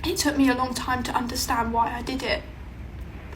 It took me a long time to understand why I did it,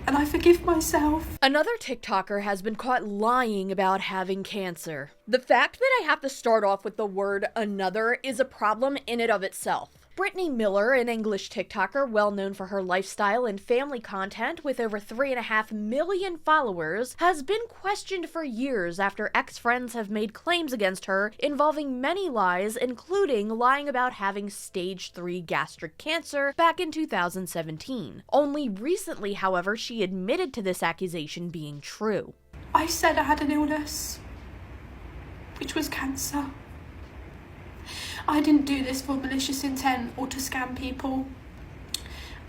and I forgive myself. Another TikToker has been caught lying about having cancer. The fact that I have to start off with the word another is a problem in and of itself. Brittany Miller, an English TikToker well known for her lifestyle and family content with over 3.5 million followers, has been questioned for years after ex-friends have made claims against her involving many lies, including lying about having stage 3 gastric cancer back in 2017. Only recently, however, she admitted to this accusation being true. I said I had an illness, which was cancer. I didn't do this for malicious intent or to scam people.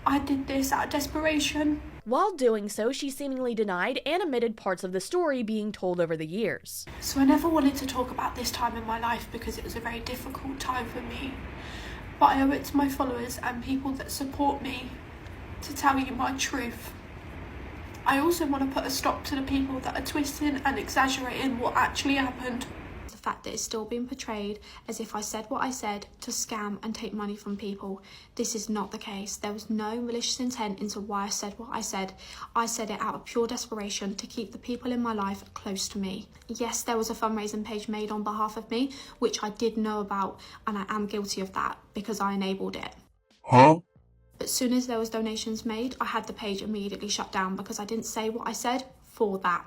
I did this out of desperation. While doing so, she seemingly denied and omitted parts of the story being told over the years. So I never wanted to talk about this time in my life because it was a very difficult time for me. But I owe it to my followers and people that support me to tell you my truth. I also want to put a stop to the people that are twisting and exaggerating what actually happened. The fact that it's still being portrayed as if I said what I said to scam and take money from people. This is not the case. There was no malicious intent into why I said what I said. I said it out of pure desperation to keep the people in my life close to me. Yes, there was a fundraising page made on behalf of me, which I did know about, and I am guilty of that because I enabled it. But as soon as there was donations made, I had the page immediately shut down because I didn't say what I said for that.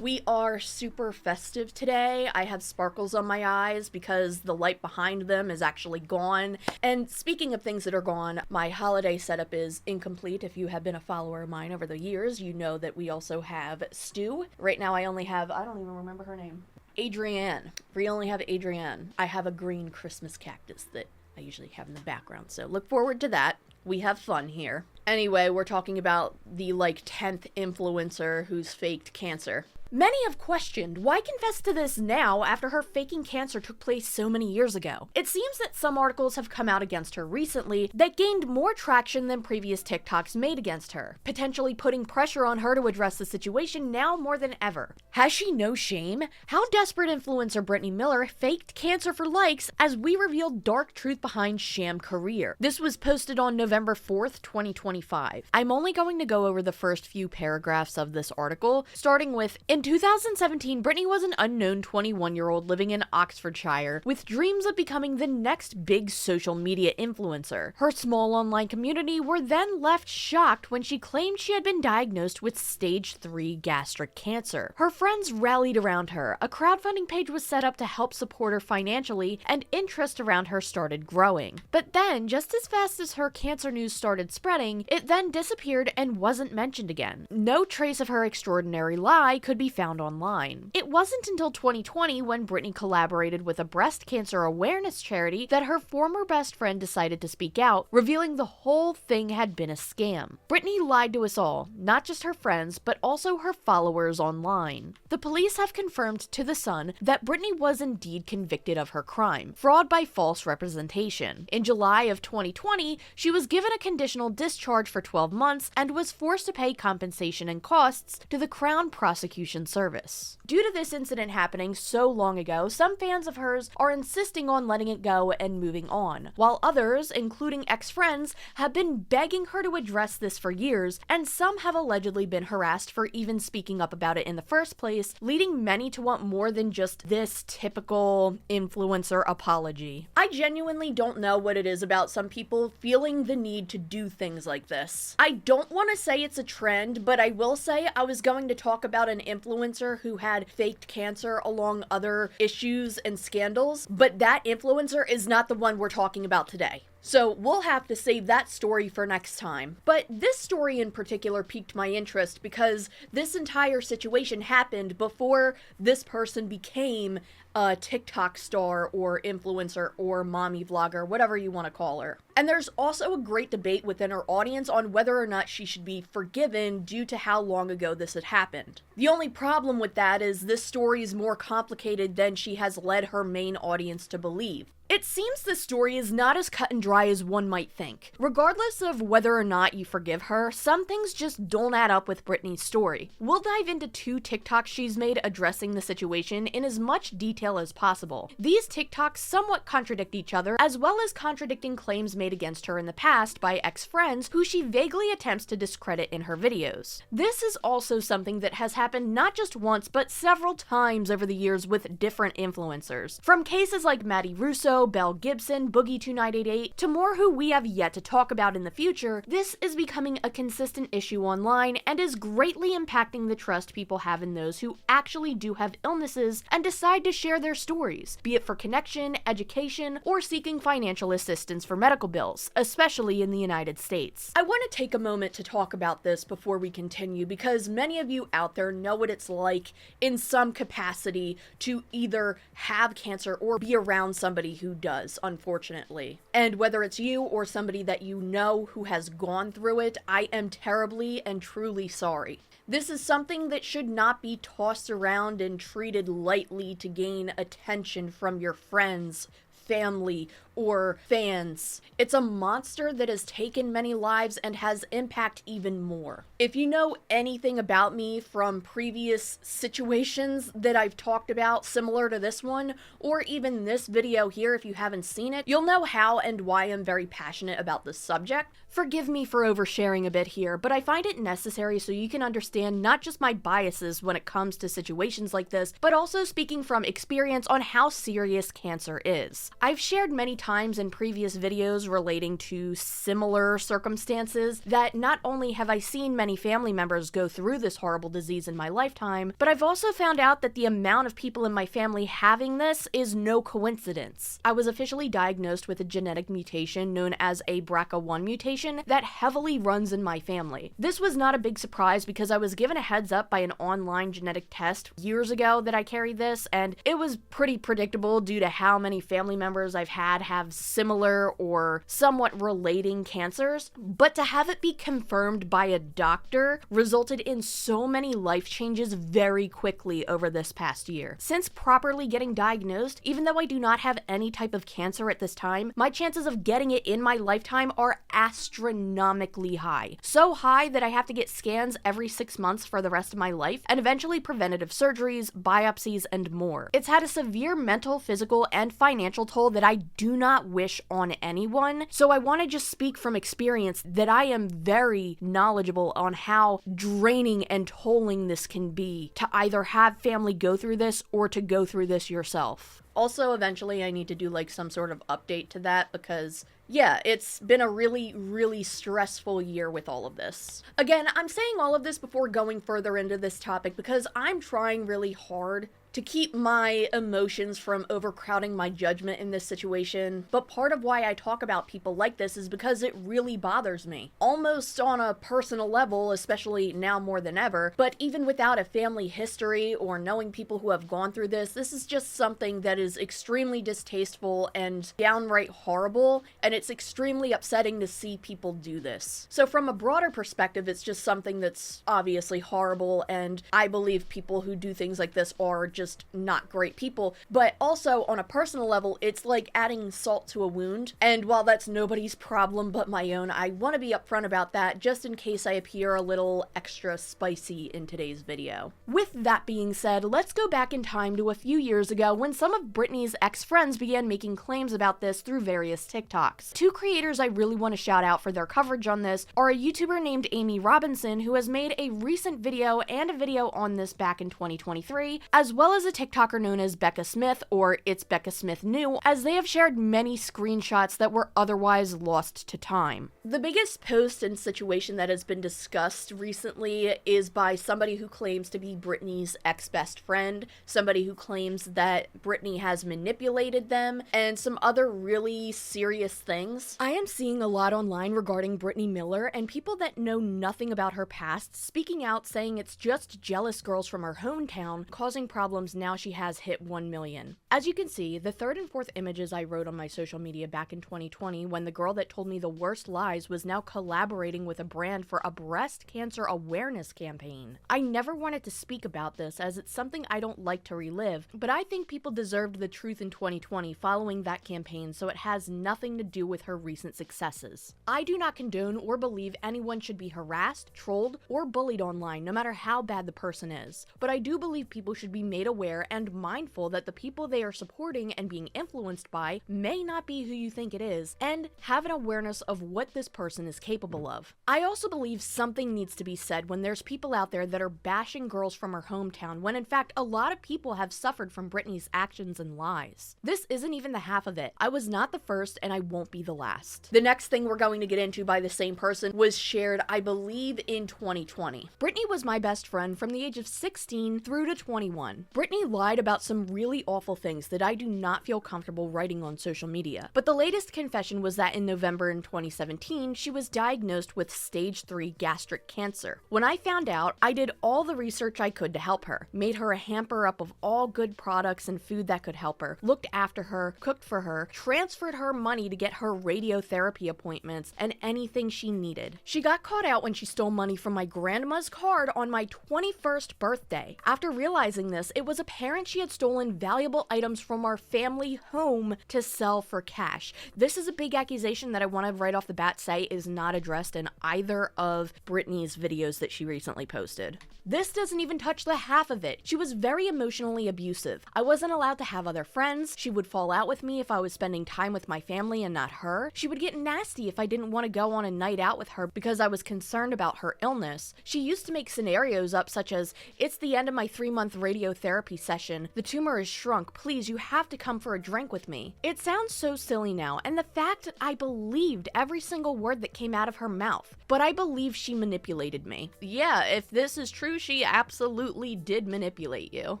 We are super festive today. I have sparkles on my eyes because the light behind them is actually gone. And speaking of things that are gone, my holiday setup is incomplete. If you have been a follower of mine over the years, you know that we also have Stu. Right now I only have, I don't even remember her name, Adrienne. We only have Adrienne. I have a green Christmas cactus that I usually have in the background, so look forward to that. We have fun here. Anyway, we're talking about the 10th influencer who's faked cancer. Many have questioned why confess to this now after her faking cancer took place so many years ago. It seems that some articles have come out against her recently that gained more traction than previous TikToks made against her, potentially putting pressure on her to address the situation now more than ever. Has she no shame? How desperate influencer Brittany Miller faked cancer for likes as we revealed dark truth behind sham career. This was posted on November 4th, 2025. I'm only going to go over the first few paragraphs of this article, starting with, in 2017, Brittany was an unknown 21-year-old living in Oxfordshire with dreams of becoming the next big social media influencer. Her small online community were then left shocked when she claimed she had been diagnosed with stage 3 gastric cancer. Her friends rallied around her, a crowdfunding page was set up to help support her financially, and interest around her started growing. But then, just as fast as her cancer news started spreading, it then disappeared and wasn't mentioned again. No trace of her extraordinary lie could be found online. It wasn't until 2020 when Brittany collaborated with a breast cancer awareness charity that her former best friend decided to speak out, revealing the whole thing had been a scam. Brittany lied to us all, not just her friends, but also her followers online. The police have confirmed to The Sun that Brittany was indeed convicted of her crime, fraud by false representation. In July of 2020, she was given a conditional discharge for 12 months and was forced to pay compensation and costs to the Crown Prosecution Service. Due to this incident happening so long ago, some fans of hers are insisting on letting it go and moving on, while others, including ex-friends, have been begging her to address this for years, and some have allegedly been harassed for even speaking up about it in the first place, leading many to want more than just this typical influencer apology. I genuinely don't know what it is about some people feeling the need to do things like this. I don't want to say it's a trend, but I will say I was going to talk about an influencer who had faked cancer along other issues and scandals, but that influencer is not the one we're talking about today. So we'll have to save that story for next time. But this story in particular piqued my interest because this entire situation happened before this person became a TikTok star or influencer or mommy vlogger, whatever you want to call her. And there's also a great debate within her audience on whether or not she should be forgiven due to how long ago this had happened. The only problem with that is this story is more complicated than she has led her main audience to believe. It seems this story is not as cut and dry as one might think. Regardless of whether or not you forgive her, some things just don't add up with Brittany's story. We'll dive into 2 TikToks she's made addressing the situation in as much detail as possible. These TikToks somewhat contradict each other, as well as contradicting claims made against her in the past by ex-friends who she vaguely attempts to discredit in her videos. This is also something that has happened not just once, but several times over the years with different influencers. From cases like Maddie Russo, Belle Gibson, Boogie2988, to more who we have yet to talk about in the future, this is becoming a consistent issue online and is greatly impacting the trust people have in those who actually do have illnesses and decide to share their stories, be it for connection, education, or seeking financial assistance for medical bills, especially in the United States. I want to take a moment to talk about this before we continue because many of you out there know what it's like in some capacity to either have cancer or be around somebody who does, unfortunately. And whether it's you or somebody that you know who has gone through it, I am terribly and truly sorry. This is something that should not be tossed around and treated lightly to gain attention from your friends, family, or fans. It's a monster that has taken many lives and has impact even more. If you know anything about me from previous situations that I've talked about similar to this one, or even this video here if you haven't seen it, you'll know how and why I'm very passionate about this subject. Forgive me for oversharing a bit here, but I find it necessary so you can understand not just my biases when it comes to situations like this, but also speaking from experience on how serious cancer is. I've shared many times in previous videos relating to similar circumstances that not only have I seen many family members go through this horrible disease in my lifetime, but I've also found out that the amount of people in my family having this is no coincidence. I was officially diagnosed with a genetic mutation known as a BRCA1 mutation that heavily runs in my family. This was not a big surprise because I was given a heads up by an online genetic test years ago that I carried this, and it was pretty predictable due to how many family members I've had have similar or somewhat relating cancers, but to have it be confirmed by a doctor resulted in so many life changes very quickly over this past year. Since properly getting diagnosed, even though I do not have any type of cancer at this time, my chances of getting it in my lifetime are astronomically high. So high that I have to get scans every 6 months for the rest of my life, and eventually preventative surgeries, biopsies, and more. It's had a severe mental, physical, and financial toll that I do not wish on anyone, so I want to just speak from experience that I am very knowledgeable on how draining and tolling this can be to either have family go through this or to go through this yourself. Also, eventually I need to do like some sort of update to that because yeah, it's been a really, really stressful year with all of this. Again, I'm saying all of this before going further into this topic because I'm trying really hard to keep my emotions from overcrowding my judgment in this situation, but part of why I talk about people like this is because it really bothers me. Almost on a personal level, especially now more than ever, but even without a family history or knowing people who have gone through this is just something that is extremely distasteful and downright horrible, and it's extremely upsetting to see people do this. So from a broader perspective, it's just something that's obviously horrible, and I believe people who do things like this are just not great people, but also on a personal level, it's like adding salt to a wound, and while that's nobody's problem but my own, I want to be upfront about that just in case I appear a little extra spicy in today's video. With that being said, let's go back in time to a few years ago when some of Brittany's ex-friends began making claims about this through various TikToks. 2 creators I really want to shout out for their coverage on this are a YouTuber named Amy Robinson, who has made a recent video and a video on this back in 2023, as well as a TikToker known as Bekah Smith or ItzBekahSmithNew, as they have shared many screenshots that were otherwise lost to time. The biggest post and situation that has been discussed recently is by somebody who claims to be Brittany's ex-best friend, somebody who claims that Brittany has manipulated them, and some other really serious things. I am seeing a lot online regarding Brittany Miller and people that know nothing about her past speaking out saying it's just jealous girls from her hometown causing problems albums, now she has hit 1 million. As you can see, the third and fourth images I wrote on my social media back in 2020 when the girl that told me the worst lies was now collaborating with a brand for a breast cancer awareness campaign. I never wanted to speak about this as it's something I don't like to relive, but I think people deserved the truth in 2020 following that campaign, so it has nothing to do with her recent successes. I do not condone or believe anyone should be harassed, trolled, or bullied online, no matter how bad the person is. But I do believe people should be made aware and mindful that the people they are supporting and being influenced by may not be who you think it is, and have an awareness of what this person is capable of. I also believe something needs to be said when there's people out there that are bashing girls from her hometown, when in fact a lot of people have suffered from Brittany's actions and lies. This isn't even the half of it. I was not the first, and I won't be the last. The next thing we're going to get into by the same person was shared, I believe, in 2020. Brittany was my best friend from the age of 16 through to 21. Brittany lied about some really awful things that I do not feel comfortable writing on social media. But the latest confession was that in November in 2017, she was diagnosed with stage 3 gastric cancer. When I found out, I did all the research I could to help her, made her a hamper up of all good products and food that could help her, looked after her, cooked for her, transferred her money to get her radiotherapy appointments, and anything she needed. She got caught out when she stole money from my grandma's card on my 21st birthday. After realizing this, it was apparent she had stolen valuable items from our family home to sell for cash. This is a big accusation that I want to right off the bat say is not addressed in either of Brittany's videos that she recently posted. This doesn't even touch the half of it. She was very emotionally abusive. I wasn't allowed to have other friends. She would fall out with me if I was spending time with my family and not her. She would get nasty if I didn't want to go on a night out with her because I was concerned about her illness. She used to make scenarios up such as, "It's the end of my 3-month radiotherapy session. The tumor is shrunk. Please, you have to come for a drink with me." It sounds so silly now, and the fact I believed every single word that came out of her mouth. But I believe she manipulated me. Yeah, if this is true, she absolutely did manipulate you.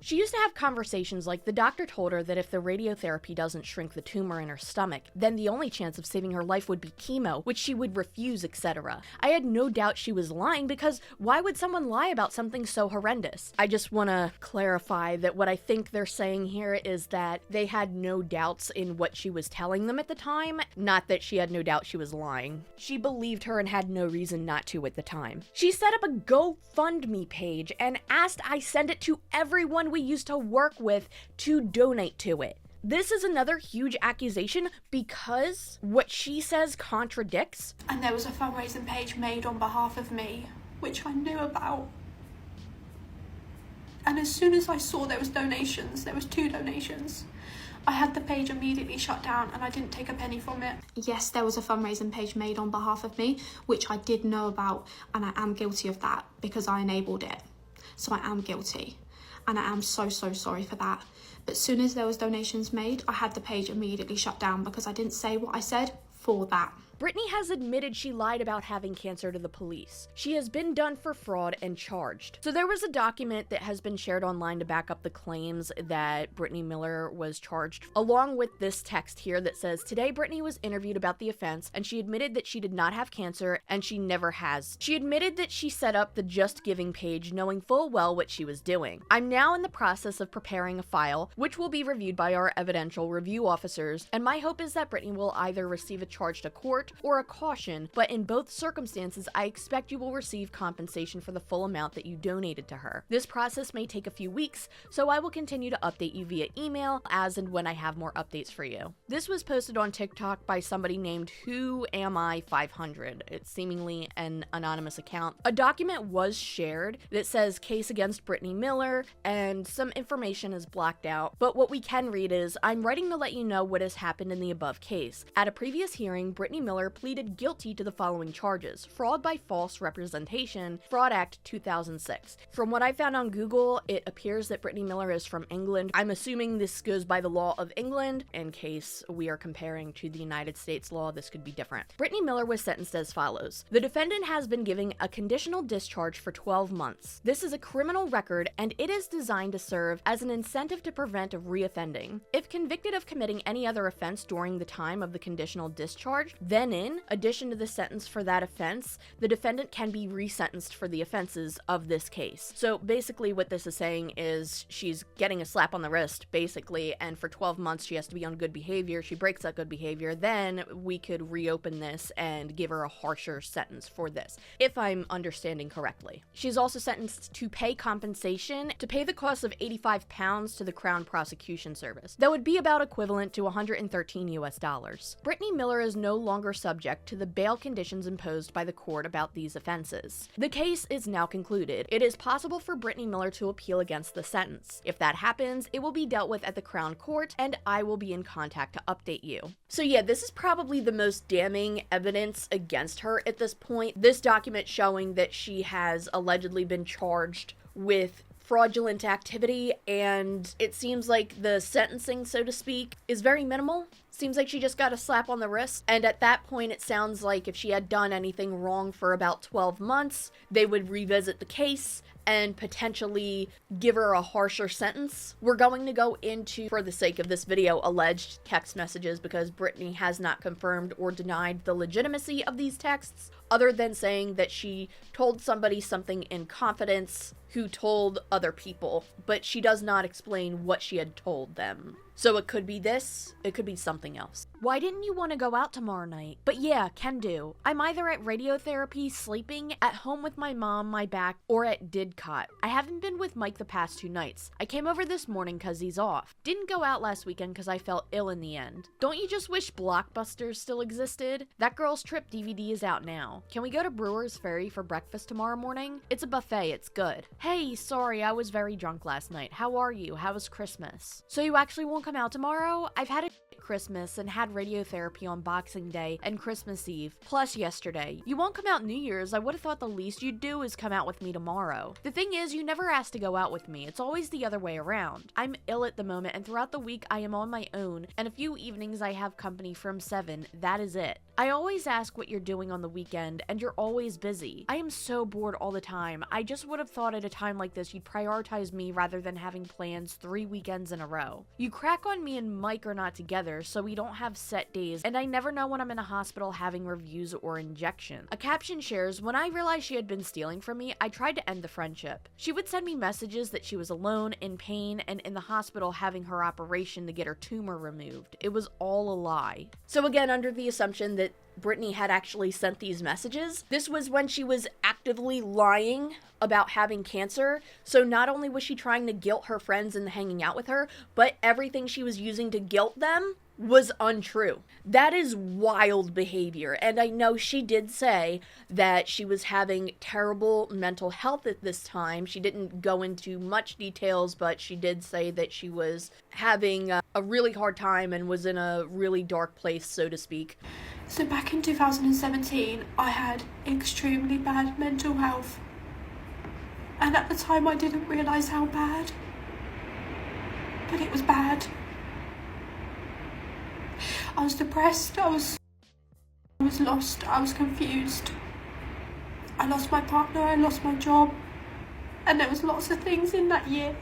She used to have conversations like the doctor told her that if the radiotherapy doesn't shrink the tumor in her stomach, then the only chance of saving her life would be chemo, which she would refuse, etc. I had no doubt she was lying because why would someone lie about something so horrendous? I just want to clarify that what I think they're saying here is that they had no doubts in what she was telling them at the time, not that she had no doubt she was lying. She believed her and had no reason not to at the time. She set up a GoFundMe page and asked I send it to everyone we used to work with to donate to it. This is another huge accusation because what she says contradicts. And there was a fundraising page made on behalf of me, which I knew about. And as soon as I saw there was 2 donations, I had the page immediately shut down and I didn't take a penny from it. Yes, there was a fundraising page made on behalf of me, which I did know about, and I am guilty of that because I enabled it. So I am guilty, and I am so sorry for that. But as soon as there was donations made, I had the page immediately shut down because I didn't say what I said for that. Brittany has admitted she lied about having cancer to the police. She has been done for fraud and charged. So there was a document that has been shared online to back up the claims that Brittany Miller was charged, along with this text here that says, "Today Brittany was interviewed about the offense and she admitted that she did not have cancer and she never has. She admitted that she set up the Just Giving page knowing full well what she was doing. I'm now in the process of preparing a file, which will be reviewed by our evidential review officers, and my hope is that Brittany will either receive a charge to court or a caution, but in both circumstances, I expect you will receive compensation for the full amount that you donated to her. This process may take a few weeks, so I will continue to update you via email as and when I have more updates for you." This was posted on TikTok by somebody named WhoAmI500. It's seemingly an anonymous account. A document was shared that says case against Brittany Miller, and some information is blacked out, but what we can read is, "I'm writing to let you know what has happened in the above case. At a previous hearing, Brittany Miller pleaded guilty to the following charges: fraud by false representation, Fraud Act 2006. From what I found on Google, it appears that Brittany Miller is from England. I'm assuming this goes by the law of England. In case we are comparing to the United States law, this could be different. Brittany Miller was sentenced as follows. The defendant has been given a conditional discharge for 12 months. This is a criminal record, and it is designed to serve as an incentive to prevent reoffending. If convicted of committing any other offense during the time of the conditional discharge, then Then in addition to the sentence for that offense, the defendant can be resentenced for the offenses of this case. So basically what this is saying is she's getting a slap on the wrist, basically, and for 12 months she has to be on good behavior. She breaks that good behavior, then we could reopen this and give her a harsher sentence for this, if I'm understanding correctly. She's also sentenced to pay compensation to pay the cost of £85 to the Crown Prosecution Service. That would be about equivalent to $113 US. Brittany Miller is no longer subject to the bail conditions imposed by the court about these offenses. The case is now concluded. It is possible for Brittany Miller to appeal against the sentence. If that happens, it will be dealt with at the Crown Court, and I will be in contact to update you. So yeah, this is probably the most damning evidence against her at this point. This document showing that she has allegedly been charged with fraudulent activity, and it seems like the sentencing, so to speak, is very minimal. Seems like she just got a slap on the wrist, and at that point it sounds like if she had done anything wrong for about 12 months, they would revisit the case and potentially give her a harsher sentence. We're going to go into, for the sake of this video, alleged text messages because Brittany has not confirmed or denied the legitimacy of these texts, other than saying that she told somebody something in confidence who told other people, but she does not explain what she had told them. So it could be this, it could be something else. Why didn't you want to go out tomorrow night? But yeah, can do. I'm either at radiotherapy, sleeping, at home with my mom, my back, or at Didcot. I haven't been with Mike the past 2 nights. I came over this morning cause he's off. Didn't go out last weekend cause I felt ill in the end. Don't you just wish Blockbusters still existed? That Girl's Trip DVD is out now. Can we go to Brewer's Ferry for breakfast tomorrow morning? It's a buffet, it's good. Hey, sorry, I was very drunk last night. How are you? How was Christmas? So you actually won't come out tomorrow? I've had a Christmas and had radiotherapy on Boxing Day and Christmas Eve, plus yesterday. You won't come out New Year's. I would have thought the least you'd do is come out with me tomorrow. The thing is, you never ask to go out with me. It's always the other way around. I'm ill at the moment, and throughout the week I am on my own, and a few evenings I have company from 7. That is it. I always ask what you're doing on the weekend, and you're always busy. I am so bored all the time. I just would have thought at a time like this you'd prioritize me rather than having plans 3 weekends in a row. You crack on me and Mike are not together, so we don't have set days, and I never know when I'm in a hospital having reviews or injections. A caption shares, when I realized she had been stealing from me, I tried to end the friendship. She would send me messages that she was alone, in pain, and in the hospital having her operation to get her tumor removed. It was all a lie. So again, under the assumption that Brittany had actually sent these messages, this was when she was actively lying about having cancer. So not only was she trying to guilt her friends into hanging out with her, but everything she was using to guilt them was untrue. That is wild behavior. And I know she did say that she was having terrible mental health at this time. She didn't go into much details, but she did say that she was having a really hard time and was in a really dark place, so to speak. So back in 2017, I had extremely bad mental health. And at the time I didn't realise how bad. But it was bad. I was depressed, I was lost, I was confused. I lost my partner, I lost my job. And there was lots of things in that year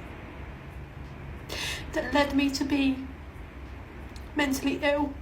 that led me to be mentally ill.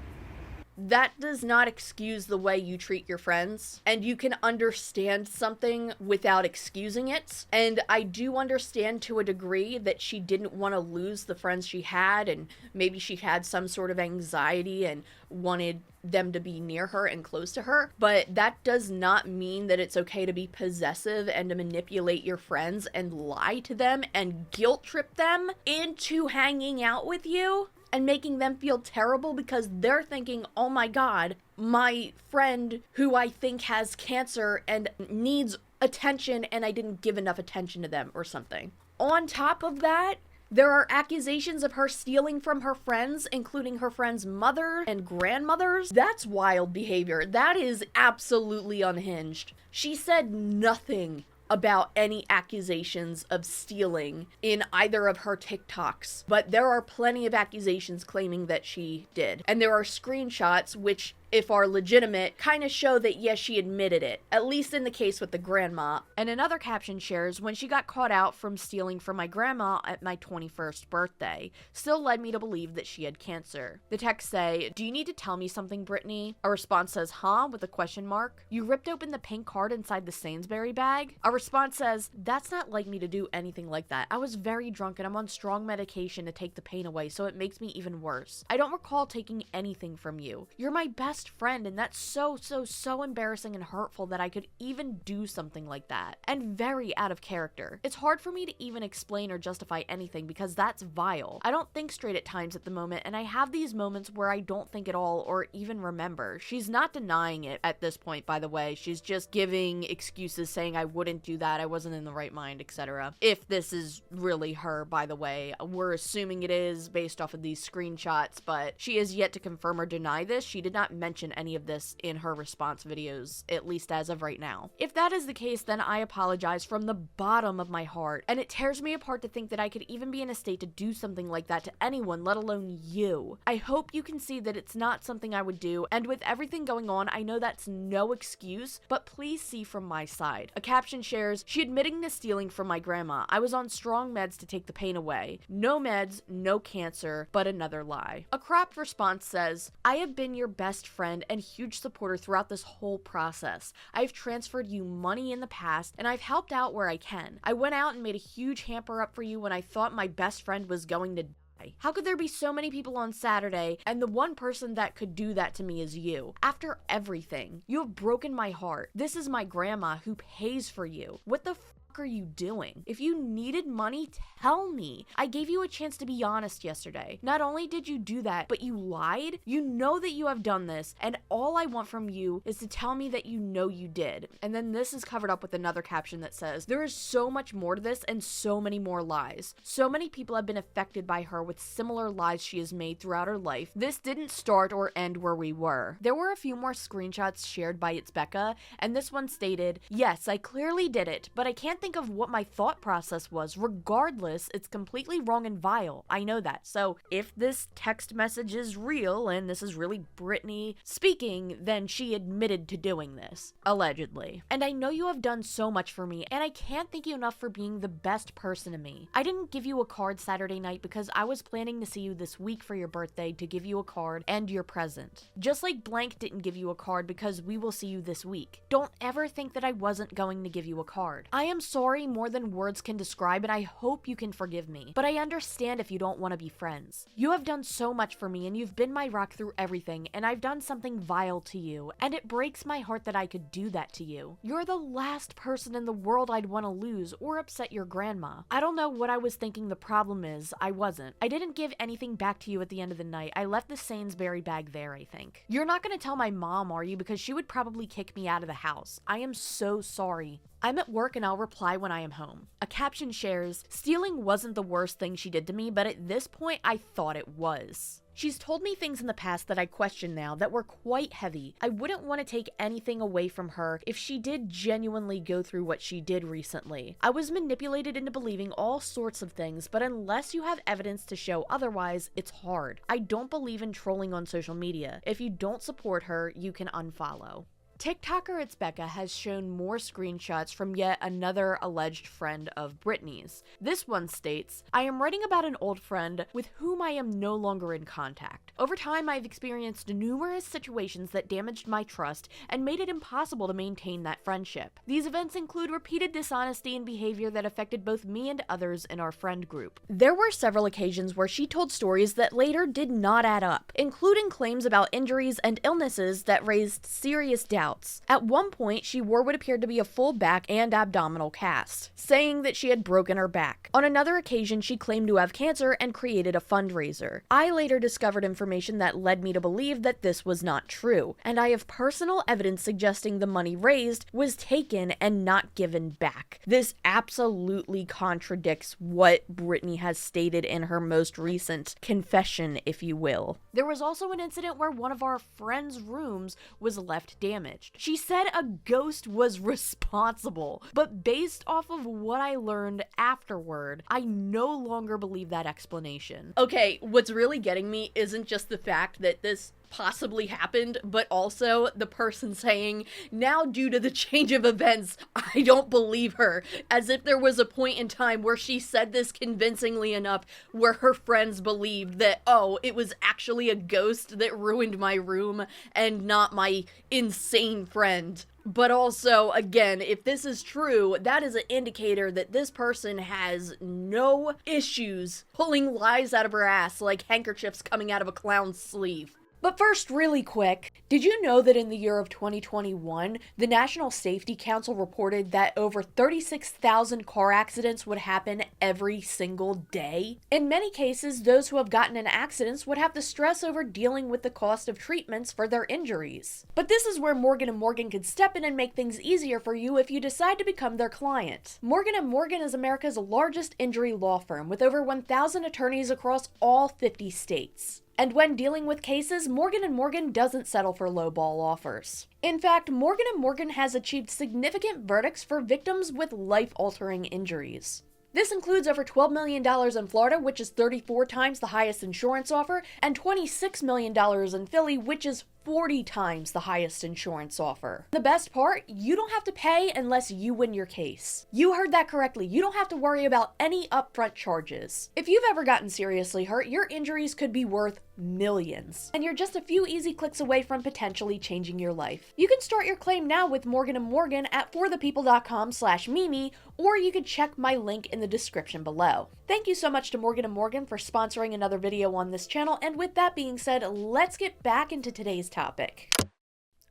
That does not excuse the way you treat your friends, and you can understand something without excusing it. And I do understand to a degree that she didn't want to lose the friends she had, and maybe she had some sort of anxiety and wanted them to be near her and close to her, but that does not mean that it's okay to be possessive and to manipulate your friends and lie to them and guilt trip them into hanging out with you and making them feel terrible because they're thinking, oh my god, my friend who I think has cancer and needs attention and I didn't give enough attention to them or something. On top of that, there are accusations of her stealing from her friends, including her friends' mother and grandmothers. That's wild behavior. That is absolutely unhinged. She said nothing about any accusations of stealing in either of her TikToks, but there are plenty of accusations claiming that she did. And there are screenshots which if are legitimate, kind of show that yes, she admitted it, at least in the case with the grandma. And another caption shares, when she got caught out from stealing from my grandma at my 21st birthday, still led me to believe that she had cancer. The texts say, do you need to tell me something, Brittany? A response says, huh, with a question mark. You ripped open the pink card inside the Sainsbury bag? A response says, that's not like me to do anything like that. I was very drunk and I'm on strong medication to take the pain away, so it makes me even worse. I don't recall taking anything from you. You're my best friend, and that's so embarrassing and hurtful that I could even do something like that. And very out of character. It's hard for me to even explain or justify anything because that's vile. I don't think straight at times at the moment, and I have these moments where I don't think at all or even remember. She's not denying it at this point, by the way. She's just giving excuses saying I wouldn't do that, I wasn't in the right mind, etc. If this is really her, by the way. We're assuming it is based off of these screenshots, but she is yet to confirm or deny this. She did not mention any of this in her response videos, at least as of right now. If that is the case, then I apologize from the bottom of my heart, and it tears me apart to think that I could even be in a state to do something like that to anyone, let alone you. I hope you can see that it's not something I would do, and with everything going on, I know that's no excuse, but please see from my side. A caption shares, she admitting to stealing from my grandma. I was on strong meds to take the pain away. No meds, no cancer, but another lie. A cropped response says, I have been your best friend and huge supporter throughout this whole process. I've transferred you money in the past, and I've helped out where I can. I went out and made a huge hamper up for you when I thought my best friend was going to die. How could there be so many people on Saturday, and the one person that could do that to me is you? After everything, you have broken my heart. This is my grandma who pays for you. What the are you doing? If you needed money, tell me. I gave you a chance to be honest yesterday. Not only did you do that, but you lied. You know that you have done this, and all I want from you is to tell me that you know you did. And then this is covered up with another caption that says, there is so much more to this and so many more lies. So many people have been affected by her with similar lies she has made throughout her life. This didn't start or end where we were. There were a few more screenshots shared by ItzBekah, and this one stated, yes, I clearly did it, but I can't think of what my thought process was. Regardless, it's completely wrong and vile. I know that. So if this text message is real and this is really Brittany speaking, then she admitted to doing this, allegedly. And I know you have done so much for me, and I can't thank you enough for being the best person to me. I didn't give you a card Saturday night because I was planning to see you this week for your birthday to give you a card and your present. Just like Blank didn't give you a card because we will see you this week. Don't ever think that I wasn't going to give you a card. I am sorry more than words can describe, and I hope you can forgive me. But I understand if you don't want to be friends. You have done so much for me, and you've been my rock through everything, and I've done something vile to you, and it breaks my heart that I could do that to you. You're the last person in the world I'd want to lose or upset your grandma. I don't know what I was thinking the problem is. I wasn't. I didn't give anything back to you at the end of the night. I left the Sainsbury bag there, I think. You're not going to tell my mom, are you? Because she would probably kick me out of the house. I am so sorry. I'm at work and I'll reply when I am home. A caption shares, stealing wasn't the worst thing she did to me, but at this point I thought it was. She's told me things in the past that I question now that were quite heavy. I wouldn't want to take anything away from her if she did genuinely go through what she did recently. I was manipulated into believing all sorts of things, but unless you have evidence to show otherwise, it's hard. I don't believe in trolling on social media. If you don't support her, you can unfollow. TikToker ItzBekah has shown more screenshots from yet another alleged friend of Brittany's. This one states, I am writing about an old friend with whom I am no longer in contact. Over time, I've experienced numerous situations that damaged my trust and made it impossible to maintain that friendship. These events include repeated dishonesty and behavior that affected both me and others in our friend group. There were several occasions where she told stories that later did not add up, including claims about injuries and illnesses that raised serious doubts. At one point, she wore what appeared to be a full back and abdominal cast, saying that she had broken her back. On another occasion, she claimed to have cancer and created a fundraiser. I later discovered information that led me to believe that this was not true, and I have personal evidence suggesting the money raised was taken and not given back. This absolutely contradicts what Brittany has stated in her most recent confession, if you will. There was also an incident where one of our friends' rooms was left damaged. She said a ghost was responsible, but based off of what I learned afterward, I no longer believe that explanation. Okay, what's really getting me isn't just the fact that this possibly happened, but also the person saying, now due to the change of events, I don't believe her, as if there was a point in time where she said this convincingly enough where her friends believed that, oh, it was actually a ghost that ruined my room and not my insane friend. But also, again, if this is true, that is an indicator that this person has no issues pulling lies out of her ass like handkerchiefs coming out of a clown's sleeve. But first, really quick, did you know that in the year of 2021, the National Safety Council reported that over 36,000 car accidents would happen every single day? In many cases, those who have gotten in accidents would have to stress over dealing with the cost of treatments for their injuries. But this is where Morgan & Morgan could step in and make things easier for you if you decide to become their client. Morgan & Morgan is America's largest injury law firm with over 1,000 attorneys across all 50 states. And when dealing with cases, Morgan & Morgan doesn't settle for lowball offers. In fact, Morgan & Morgan has achieved significant verdicts for victims with life-altering injuries. This includes over $12 million in Florida, which is 34 times the highest insurance offer, and $26 million in Philly, which is 40 times the highest insurance offer. The best part, you don't have to pay unless you win your case. You heard that correctly. You don't have to worry about any upfront charges. If you've ever gotten seriously hurt, your injuries could be worth millions. And you're just a few easy clicks away from potentially changing your life. You can start your claim now with Morgan & Morgan at forthepeople.com/Mimi, or you can check my link in the description below. Thank you so much to Morgan & Morgan for sponsoring another video on this channel, and with that being said, let's get back into today's topic.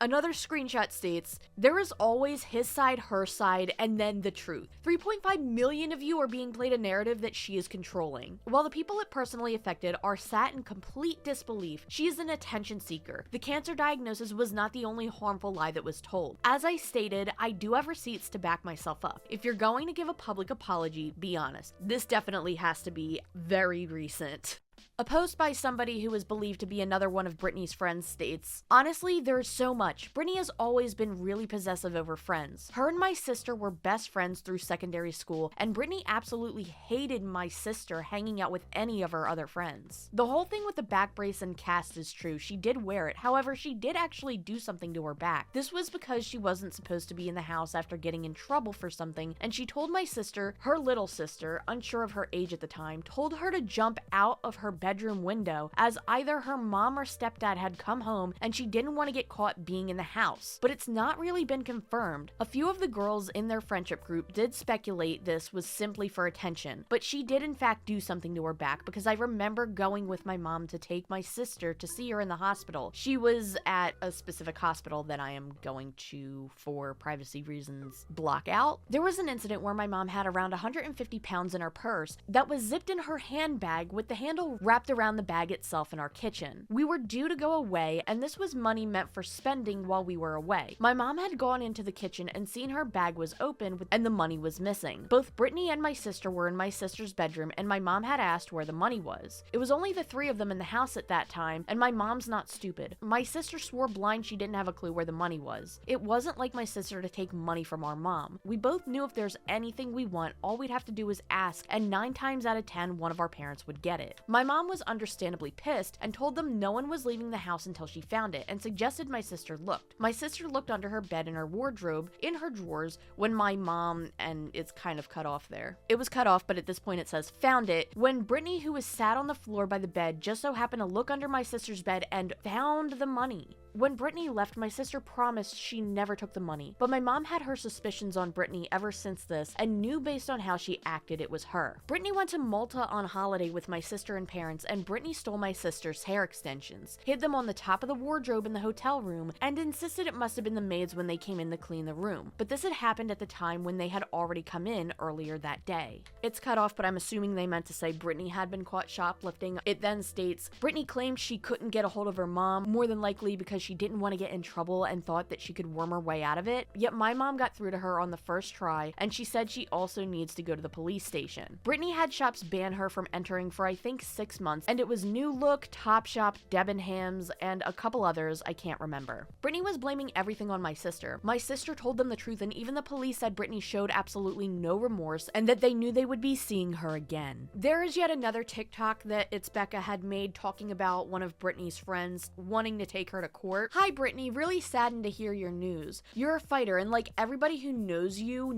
Another screenshot states, there is always his side, her side, and then the truth. 3.5 million of you are being played a narrative that she is controlling. While the people it personally affected are sat in complete disbelief, she is an attention seeker. The cancer diagnosis was not the only harmful lie that was told. As I stated, I do have receipts to back myself up. If you're going to give a public apology, be honest. This definitely has to be very recent. A post by somebody who is believed to be another one of Brittany's friends states, honestly, there's so much. Brittany has always been really possessive over friends. Her and my sister were best friends through secondary school, and Brittany absolutely hated my sister hanging out with any of her other friends. The whole thing with the back brace and cast is true. She did wear it. However, she did actually do something to her back. This was because she wasn't supposed to be in the house after getting in trouble for something, and she told my sister, her little sister, unsure of her age at the time, told her to jump out of her bedroom window as either her mom or stepdad had come home and she didn't want to get caught being in the house. But it's not really been confirmed. A few of the girls in their friendship group did speculate this was simply for attention, but she did in fact do something to her back because I remember going with my mom to take my sister to see her in the hospital. She was at a specific hospital that I am going to, for privacy reasons, block out. There was an incident where my mom had around 150 pounds in her purse that was zipped in her handbag with the handle wrapped around the bag itself in our kitchen. We were due to go away, and this was money meant for spending while we were away. My mom had gone into the kitchen and seen her bag was open and the money was missing. Both Brittany and my sister were in my sister's bedroom, and my mom had asked where the money was. It was only the three of them in the house at that time, and my mom's not stupid. My sister swore blind she didn't have a clue where the money was. It wasn't like my sister to take money from our mom. We both knew if there's anything we want, all we'd have to do was ask, and 9 times out of 10, one of our parents would get it. My mom was understandably pissed and told them no one was leaving the house until she found it and suggested my sister looked. My sister looked under her bed in her wardrobe, in her drawers, when my mom, and it's kind of cut off there. It was cut off, but at this point it says found it, when Brittany, who was sat on the floor by the bed, just so happened to look under my sister's bed and found the money. When Brittany left, my sister promised she never took the money, but my mom had her suspicions on Brittany ever since this and knew based on how she acted it was her. Brittany went to Malta on holiday with my sister and parents, and Brittany stole my sister's hair extensions, hid them on the top of the wardrobe in the hotel room, and insisted it must have been the maids when they came in to clean the room. But this had happened at the time when they had already come in earlier that day. It's cut off, but I'm assuming they meant to say Brittany had been caught shoplifting. It then states, Brittany claimed she couldn't get a hold of her mom, more than likely because she didn't want to get in trouble and thought that she could worm her way out of it. Yet my mom got through to her on the first try, and she said she also needs to go to the police station. Brittany had shops ban her from entering for I think 6 months, and it was New Look, Topshop, Debenhams, and a couple others I can't remember. Brittany was blaming everything on my sister. My sister told them the truth, and even the police said Brittany showed absolutely no remorse and that they knew they would be seeing her again. There is yet another TikTok that ItzBekah had made talking about one of Brittany's friends wanting to take her to court. Hi Brittany, really saddened to hear your news. You're a fighter, and like everybody who knows you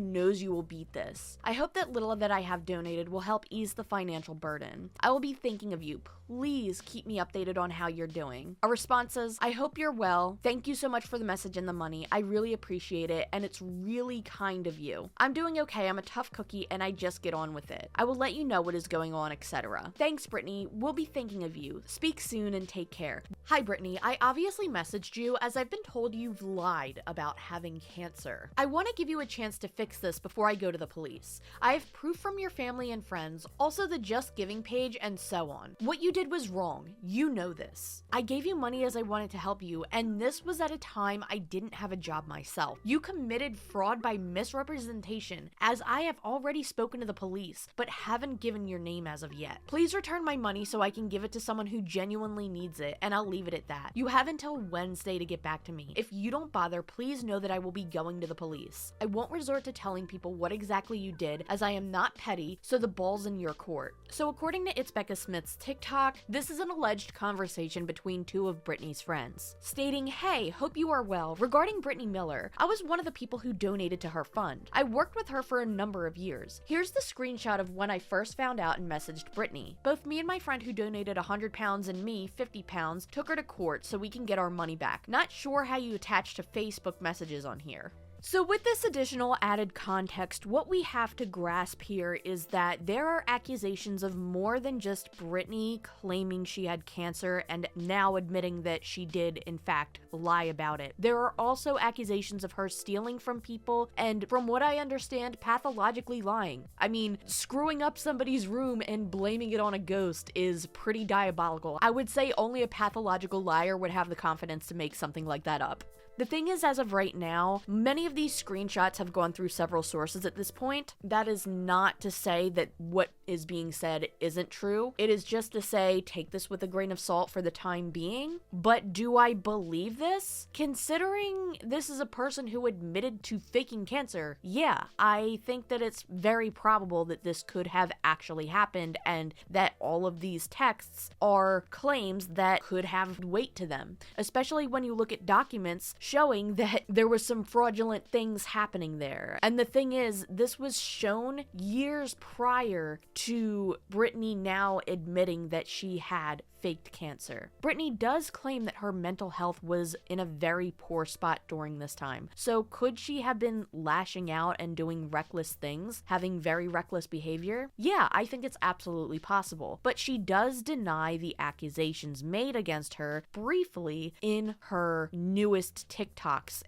will beat this. I hope that little that I have donated will help ease the financial burden. I will be thinking of you. Please keep me updated on how you're doing. A response says, I hope you're well. Thank you so much for the message and the money. I really appreciate it, and it's really kind of you. I'm doing okay. I'm a tough cookie, and I just get on with it. I will let you know what is going on, etc. Thanks, Brittany. We'll be thinking of you. Speak soon and take care. Hi, Brittany. I obviously messaged you as I've been told you've lied about having cancer. I want to give you a chance to fix this before I go to the police. I have proof from your family and friends, also the Just Giving page, and so on. What you did was wrong. You know this. I gave you money as I wanted to help you, and this was at a time I didn't have a job myself. You committed fraud by misrepresentation, as I have already spoken to the police, but haven't given your name as of yet. Please return my money so I can give it to someone who genuinely needs it, and I'll leave it at that. You have until Wednesday to get back to me. If you don't bother, please know that I will be going to the police. I won't resort to telling people what exactly you did, as I am not petty, so the ball's in your court. So according to ItzBekahSmith's TikTok, this is an alleged conversation between two of Brittany's friends, stating, hey, hope you are well. Regarding Brittany Miller, I was one of the people who donated to her fund. I worked with her for a number of years. Here's the screenshot of when I first found out and messaged Brittany. Both me and my friend who donated £100 and me £50 took her to court so we can get our money back. Not sure how you attach to Facebook messages on here. So with this additional added context, what we have to grasp here is that there are accusations of more than just Brittany claiming she had cancer and now admitting that she did, in fact, lie about it. There are also accusations of her stealing from people and, from what I understand, pathologically lying. I mean, screwing up somebody's room and blaming it on a ghost is pretty diabolical. I would say only a pathological liar would have the confidence to make something like that up. The thing is, as of right now, many of these screenshots have gone through several sources at this point. That is not to say that what is being said isn't true. It is just to say, take this with a grain of salt for the time being. But do I believe this? Considering this is a person who admitted to faking cancer, yeah, I think that it's very probable that this could have actually happened and that all of these texts are claims that could have weight to them, especially when you look at documents showing that there was some fraudulent things happening there. And the thing is, this was shown years prior to Brittany now admitting that she had faked cancer. Brittany does claim that her mental health was in a very poor spot during this time. So could she have been lashing out and doing reckless things, having very reckless behavior? Yeah, I think it's absolutely possible. But she does deny the accusations made against her briefly in her newest TikToks.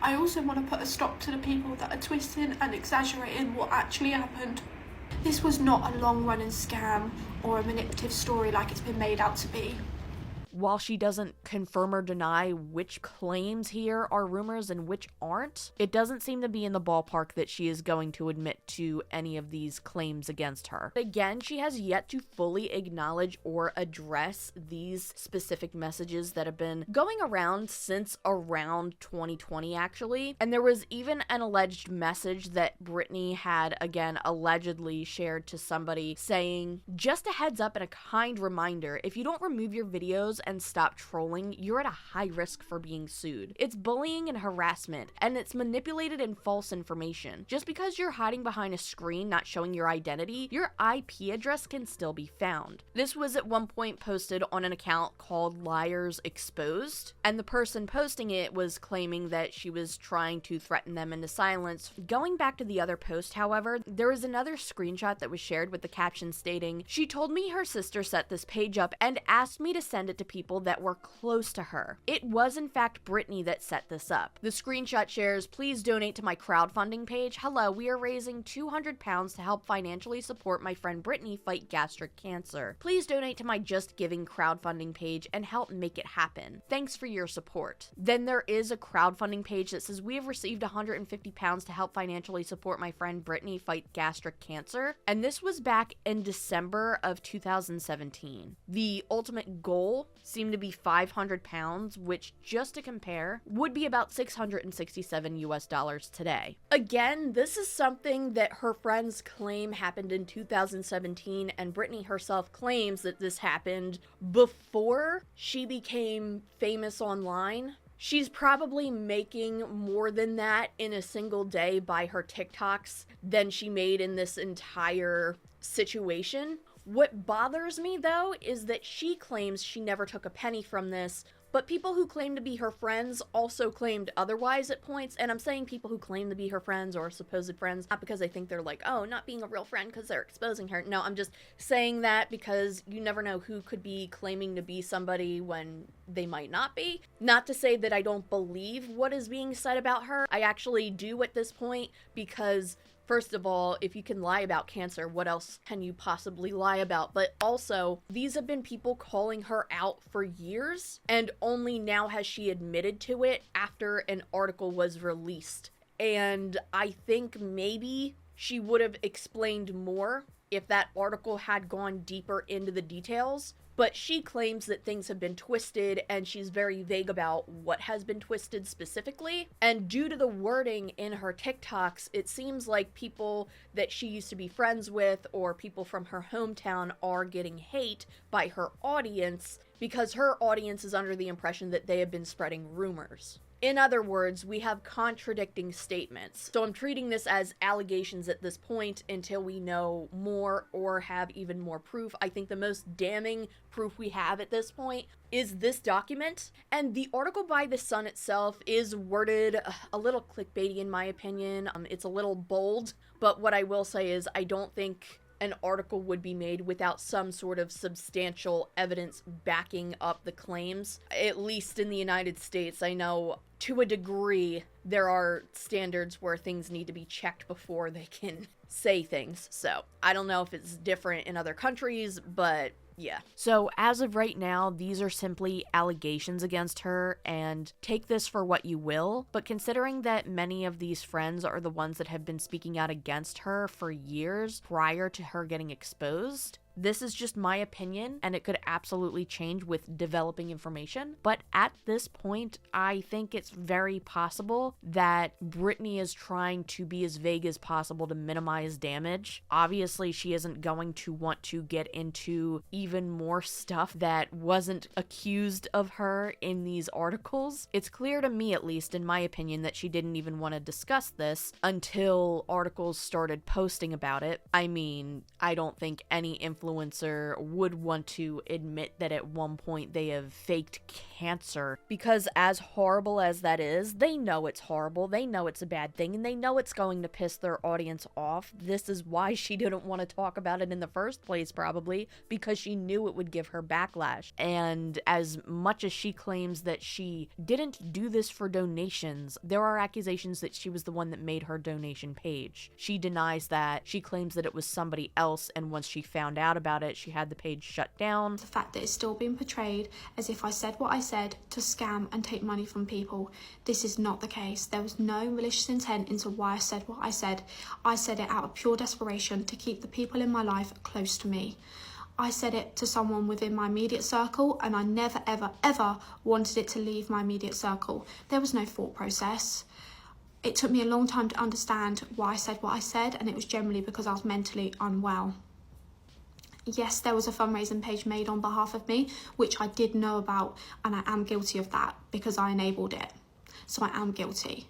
I also want to put a stop to the people that are twisting and exaggerating what actually happened. This was not a long-running scam or a manipulative story like it's been made out to be. While she doesn't confirm or deny which claims here are rumors and which aren't, it doesn't seem to be in the ballpark that she is going to admit to any of these claims against her. Again, she has yet to fully acknowledge or address these specific messages that have been going around since around 2020, actually. And there was even an alleged message that Brittany had, again, allegedly shared to somebody saying, just a heads up and a kind reminder, if you don't remove your videos and stop trolling, you're at a high risk for being sued. It's bullying and harassment, and it's manipulated and false information. Just because you're hiding behind a screen not showing your identity, your IP address can still be found. This was at one point posted on an account called Liars Exposed, and the person posting it was claiming that she was trying to threaten them into silence. Going back to the other post, however, there was another screenshot that was shared with the caption stating, "She told me her sister set this page up and asked me to send it to people that were close to her. It was in fact Brittany that set this up. The screenshot shares, "Please donate to my crowdfunding page. Hello, we are raising £200 to help financially support my friend Brittany fight gastric cancer. Please donate to my Just Giving crowdfunding page and help make it happen. Thanks for your support." Then there is a crowdfunding page that says, "We have received £150 to help financially support my friend Brittany fight gastric cancer." And this was back in December of 2017. The ultimate goal seemed to be £500, which, just to compare, would be about $667 US today. Again, this is something that her friends claim happened in 2017, and Brittany herself claims that this happened before she became famous online. She's probably making more than that in a single day by her TikToks than she made in this entire situation. What bothers me, though, is that she claims she never took a penny from this, but people who claim to be her friends also claimed otherwise at points. And I'm saying people who claim to be her friends or supposed friends, not because I think they're like, oh, not being a real friend because they're exposing her. No, I'm just saying that because you never know who could be claiming to be somebody when they might not be. Not to say that I don't believe what is being said about her. I actually do at this point, because first of all, if you can lie about cancer, what else can you possibly lie about? But also, these have been people calling her out for years, and only now has she admitted to it after an article was released. And I think maybe she would have explained more if that article had gone deeper into the details. But she claims that things have been twisted, and she's very vague about what has been twisted specifically. And due to the wording in her TikToks, it seems like people that she used to be friends with or people from her hometown are getting hate by her audience because her audience is under the impression that they have been spreading rumors. In other words, we have contradicting statements. So I'm treating this as allegations at this point until we know more or have even more proof. I think the most damning proof we have at this point is this document. And the article by The Sun itself is worded a little clickbaity in my opinion. It's a little bold, but what I will say is I don't think an article would be made without some sort of substantial evidence backing up the claims. At least in the United States, I know to a degree there are standards where things need to be checked before they can say things. So I don't know if it's different in other countries, but yeah. So as of right now, these are simply allegations against her, and take this for what you will. But considering that many of these friends are the ones that have been speaking out against her for years prior to her getting exposed, this is just my opinion, and it could absolutely change with developing information. But at this point, I think it's very possible that Brittany is trying to be as vague as possible to minimize damage. Obviously, she isn't going to want to get into even more stuff that wasn't accused of her in these articles. It's clear to me, at least in my opinion, that she didn't even want to discuss this until articles started posting about it. I mean, I don't think any influencer would want to admit that at one point they have faked cancer, because as horrible as that is, they know it's horrible, they know it's a bad thing, and they know it's going to piss their audience off. This is why she didn't want to talk about it in the first place, probably, because she knew it would give her backlash. And as much as she claims that she didn't do this for donations, there are accusations that she was the one that made her donation page. She denies that. She claims that it was somebody else, and once she found out about it, she had the page shut down. The fact that it's still being portrayed as if I said what I said to scam and take money from people. This is not the case. There was no malicious intent into why I said what I said. I said it out of pure desperation to keep the people in my life close to me. I said it to someone within my immediate circle, and I never, ever, ever wanted it to leave my immediate circle. There was no thought process. It took me a long time to understand why I said what I said, and it was generally because I was mentally unwell. Yes, there was a fundraising page made on behalf of me, which I did know about, and I am guilty of that because I enabled it. So I am guilty,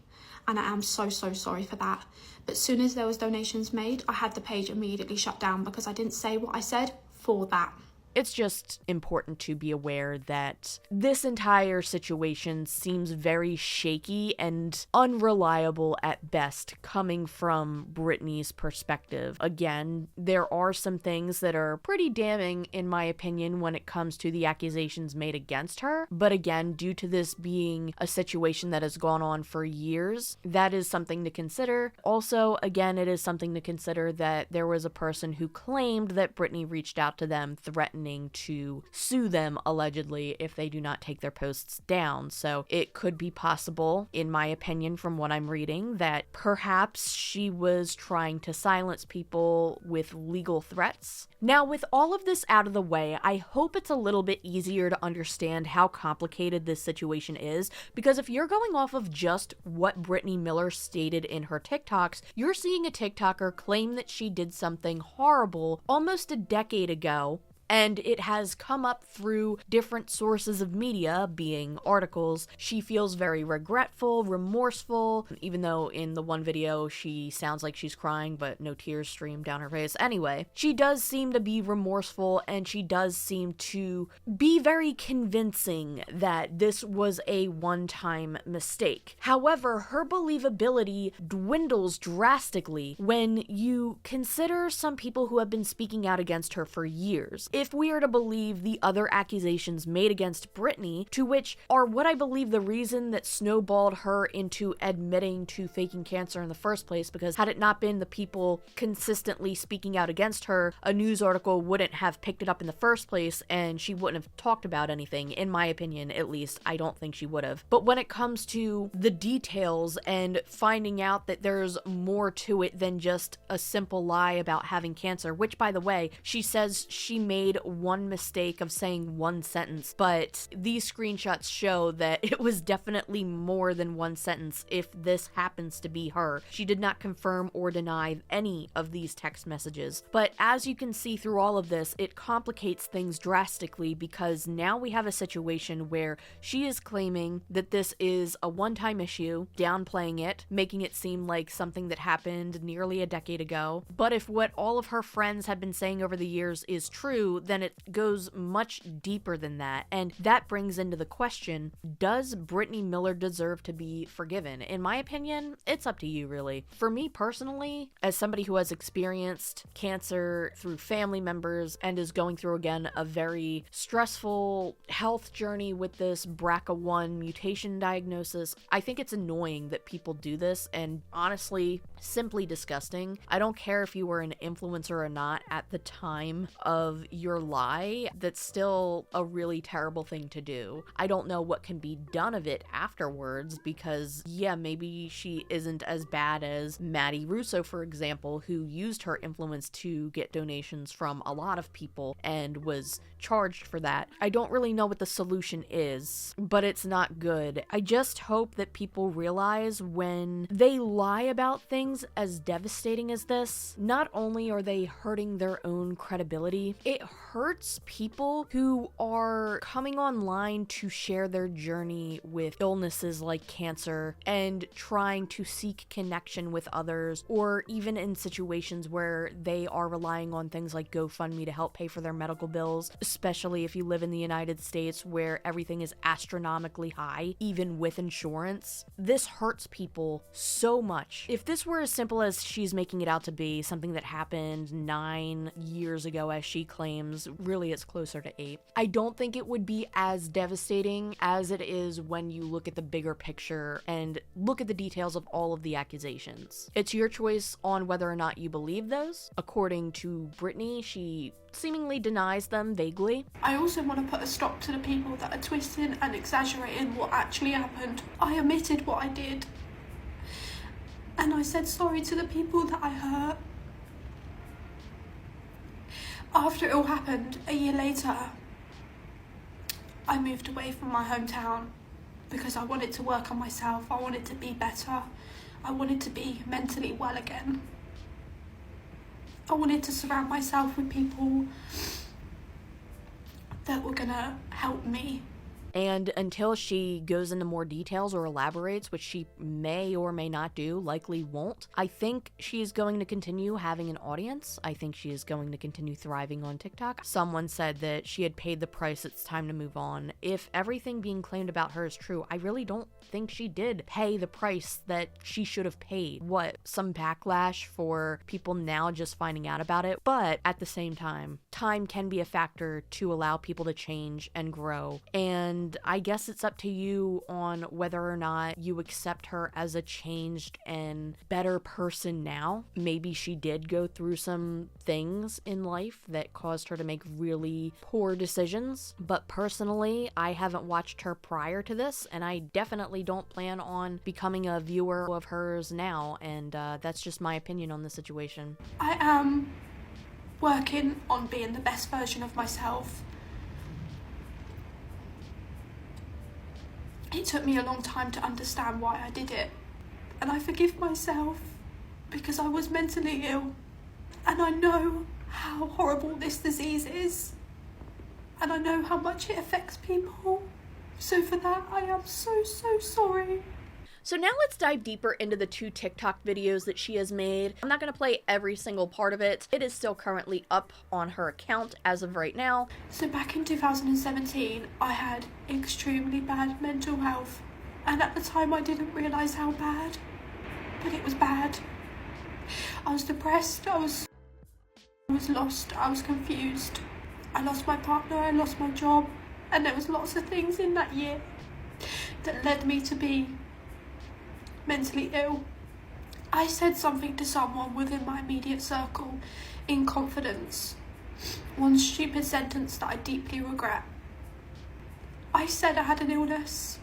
and I am so sorry for that. But as soon as there was donations made, I had the page immediately shut down because I didn't say what I said for that. It's just important to be aware that this entire situation seems very shaky and unreliable at best coming from Brittany's perspective. Again, there are some things that are pretty damning in my opinion when it comes to the accusations made against her, but again, due to this being a situation that has gone on for years, that is something to consider. Also, again, it is something to consider that there was a person who claimed that Brittany reached out to them threatening to sue them allegedly if they do not take their posts down. So it could be possible, in my opinion, from what I'm reading, that perhaps she was trying to silence people with legal threats. Now, with all of this out of the way, I hope it's a little bit easier to understand how complicated this situation is, because if you're going off of just what Brittany Miller stated in her TikToks, you're seeing a TikToker claim that she did something horrible almost a decade ago, and it has come up through different sources of media, being articles. She feels very regretful, remorseful, even though in the one video she sounds like she's crying, but no tears stream down her face. Anyway, she does seem to be remorseful, and she does seem to be very convincing that this was a one-time mistake. However, her believability dwindles drastically when you consider some people who have been speaking out against her for years. If we are to believe the other accusations made against Brittany, to which are what I believe the reason that snowballed her into admitting to faking cancer in the first place, because had it not been the people consistently speaking out against her, a news article wouldn't have picked it up in the first place, and she wouldn't have talked about anything, in my opinion at least. I don't think she would have. But when it comes to the details and finding out that there's more to it than just a simple lie about having cancer, which, by the way, she says she made one mistake of saying one sentence, but these screenshots show that it was definitely more than one sentence if this happens to be her. She did not confirm or deny any of these text messages. But as you can see through all of this, it complicates things drastically, because now we have a situation where she is claiming that this is a one-time issue, downplaying it, making it seem like something that happened nearly a decade ago. But if what all of her friends have been saying over the years is true, then it goes much deeper than that. And that brings into the question, does Brittany Miller deserve to be forgiven? In my opinion, it's up to you, really. For me personally, as somebody who has experienced cancer through family members and is going through, again, a very stressful health journey with this BRCA1 mutation diagnosis, I think it's annoying that people do this, and honestly, simply disgusting. I don't care if you were an influencer or not at the time of your lie, that's still a really terrible thing to do. I don't know what can be done of it afterwards, because yeah, maybe she isn't as bad as Maddie Russo, for example, who used her influence to get donations from a lot of people and was charged for that. I don't really know what the solution is, but it's not good. I just hope that people realize when they lie about things as devastating as this, not only are they hurting their own credibility, it hurts people who are coming online to share their journey with illnesses like cancer and trying to seek connection with others, or even in situations where they are relying on things like GoFundMe to help pay for their medical bills, especially if you live in the United States where everything is astronomically high, even with insurance. This hurts people so much. If this were as simple as she's making it out to be, something that happened 9 years ago as she claims, really it's closer to 8, I don't think it would be as devastating as it is when you look at the bigger picture and look at the details of all of the accusations. It's your choice on whether or not you believe those. According to Brittany, she seemingly denies them vaguely. I also want to put a stop to the people that are twisting and exaggerating what actually happened. I admitted what I did, and I said sorry to the people that I hurt. After it all happened, a year later, I moved away from my hometown because I wanted to work on myself. I wanted to be better. I wanted to be mentally well again. I wanted to surround myself with people that were gonna help me And until she goes into more details or elaborates, which she may or may not do, likely won't, I think she's going to continue having an audience. I think she is going to continue thriving on TikTok. Someone said that she had paid the price, it's time to move on. If everything being claimed about her is true, I really don't think she did pay the price that she should have paid. What, some backlash for people now just finding out about it? But at the same time can be a factor to allow people to change and grow. And I guess it's up to you on whether or not you accept her as a changed and better person now. Maybe she did go through some things in life that caused her to make really poor decisions. But personally, I haven't watched her prior to this, and I definitely don't plan on becoming a viewer of hers now. And that's just my opinion on the situation. I am working on being the best version of myself. It took me a long time to understand why I did it, and I forgive myself because I was mentally ill, and I know how horrible this disease is, and I know how much it affects people. So for that, I am so sorry. So now let's dive deeper into the 2 TikTok videos that she has made. I'm not going to play every single part of it. It is still currently up on her account as of right now. So back in 2017, I had extremely bad mental health. And at the time I didn't realise how bad, but it was bad. I was depressed, I was lost, I was confused. I lost my partner, I lost my job, and there was lots of things in that year that led me to be mentally ill. I said something to someone within my immediate circle in confidence. One stupid sentence that I deeply regret. I said I had an illness,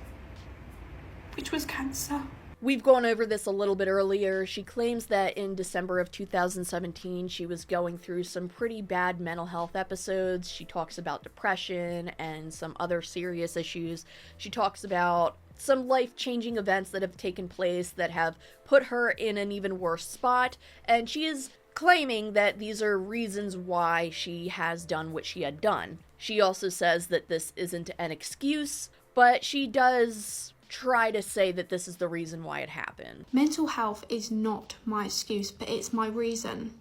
which was cancer. We've gone over this a little bit earlier. She claims that in December of 2017, she was going through some pretty bad mental health episodes. She talks about depression and some other serious issues. She talks about some life-changing events that have taken place that have put her in an even worse spot, and she is claiming that these are reasons why she has done what she had done. She also says that this isn't an excuse, but she does try to say that this is the reason why it happened. Mental health is not my excuse, but it's my reason.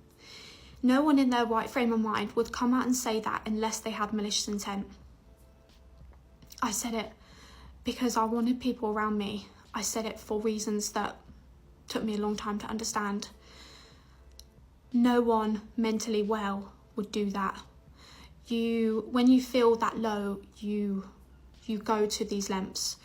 No one in their right frame of mind would come out and say that unless they had malicious intent. I said it because I wanted people around me. I said it for reasons that took me a long time to understand. No one mentally well would do that. When you feel that low, you go to these lengths.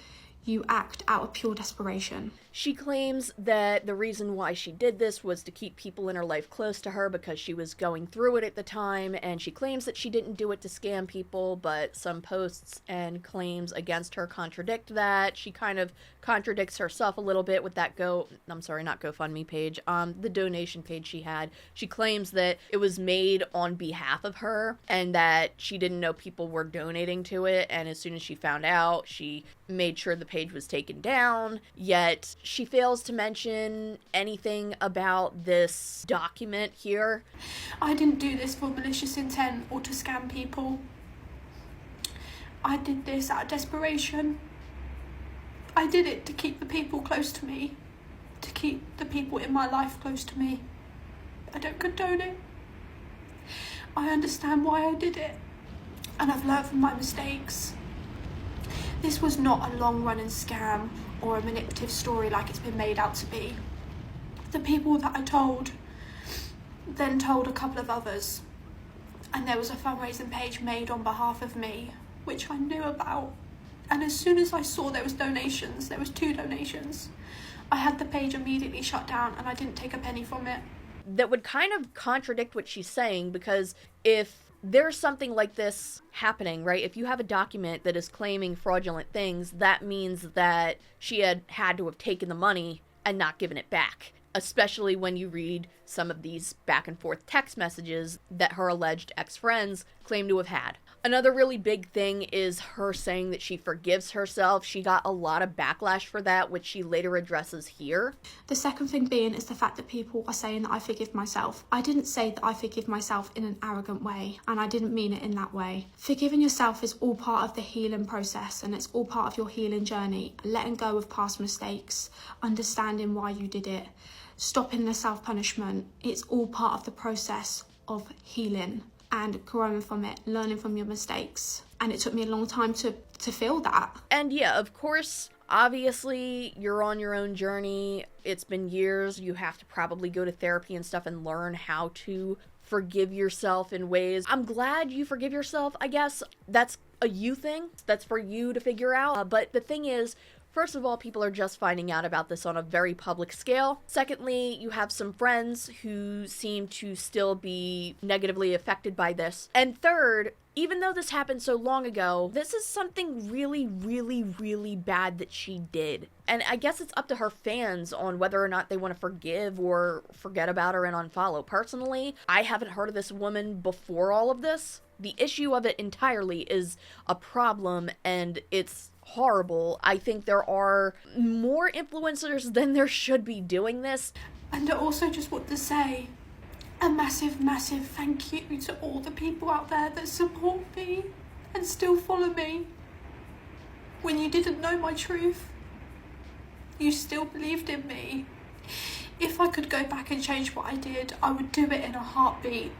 You act out of pure desperation. She claims that the reason why she did this was to keep people in her life close to her because she was going through it at the time, and she claims that she didn't do it to scam people, but some posts and claims against her contradict that. She kind of contradicts herself a little bit with that not GoFundMe page, the donation page she had. She claims that it was made on behalf of her and that she didn't know people were donating to it, and as soon as she found out, she made sure the page was taken down, yet she fails to mention anything about this document here. I didn't do this for malicious intent or to scam people. I did this out of desperation. I did it to keep the people close to me, to keep the people in my life close to me. I don't condone it. I understand why I did it, and I've learned from my mistakes. This was not a long-running scam or a manipulative story like it's been made out to be. The people that I told then told a couple of others, and there was a fundraising page made on behalf of me, which I knew about. And as soon as I saw there was 2 donations, I had the page immediately shut down and I didn't take a penny from it. That would kind of contradict what she's saying, because if there's something like this happening, right? If you have a document that is claiming fraudulent things, that means that she had to have taken the money and not given it back. especially when you read some of these back and forth text messages that her alleged ex-friends claim to have had. Another really big thing is her saying that she forgives herself. She got a lot of backlash for that, which she later addresses here. The second thing being is the fact that people are saying that I forgive myself. I didn't say that I forgive myself in an arrogant way, and I didn't mean it in that way. Forgiving yourself is all part of the healing process, and it's all part of your healing journey. Letting go of past mistakes, understanding why you did it, stopping the self-punishment. It's all part of the process of healing and growing from it, learning from your mistakes. And it took me a long time to feel that. And yeah, of course, obviously, you're on your own journey. It's been years. You have to probably go to therapy and stuff and learn how to forgive yourself in ways. I'm glad you forgive yourself, I guess. That's a you thing. That's for you to figure out. But the thing is, first of all, people are just finding out about this on a very public scale. Secondly, you have some friends who seem to still be negatively affected by this. And third, even though this happened so long ago, this is something really, really, really bad that she did. And I guess it's up to her fans on whether or not they want to forgive or forget about her and unfollow. Personally, I haven't heard of this woman before all of this. The issue of it entirely is a problem, and it's horrible. I think there are more influencers than there should be doing this. And I also just want to say a massive, massive thank you to all the people out there that support me and still follow me. When you didn't know my truth, you still believed in me. If I could go back and change what I did, I would do it in a heartbeat.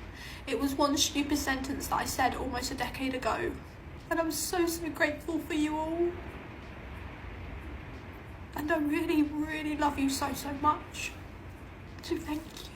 It was one stupid sentence that I said almost a decade ago. And I'm so, so grateful for you all. And I really, really love you so, so much. So thank you.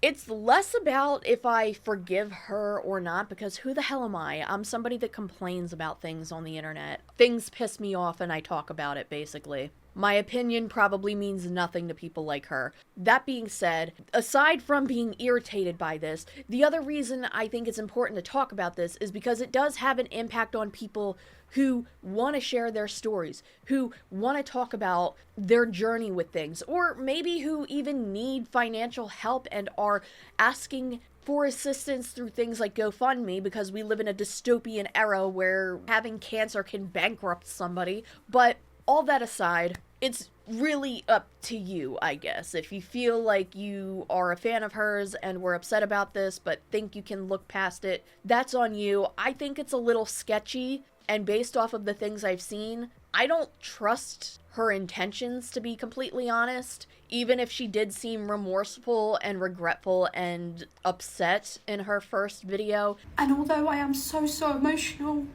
It's less about if I forgive her or not, because who the hell am I? I'm somebody that complains about things on the internet. Things piss me off and I talk about it, basically. My opinion probably means nothing to people like her. That being said, aside from being irritated by this, the other reason I think it's important to talk about this is because it does have an impact on people who want to share their stories, who want to talk about their journey with things, or maybe who even need financial help and are asking for assistance through things like GoFundMe, because we live in a dystopian era where having cancer can bankrupt somebody. But all that aside, it's really up to you, I guess. If you feel like you are a fan of hers and were upset about this, but think you can look past it, that's on you. I think it's a little sketchy, and based off of the things I've seen, I don't trust her intentions, to be completely honest. Even if she did seem remorseful and regretful and upset in her first video. And although I am so, so emotional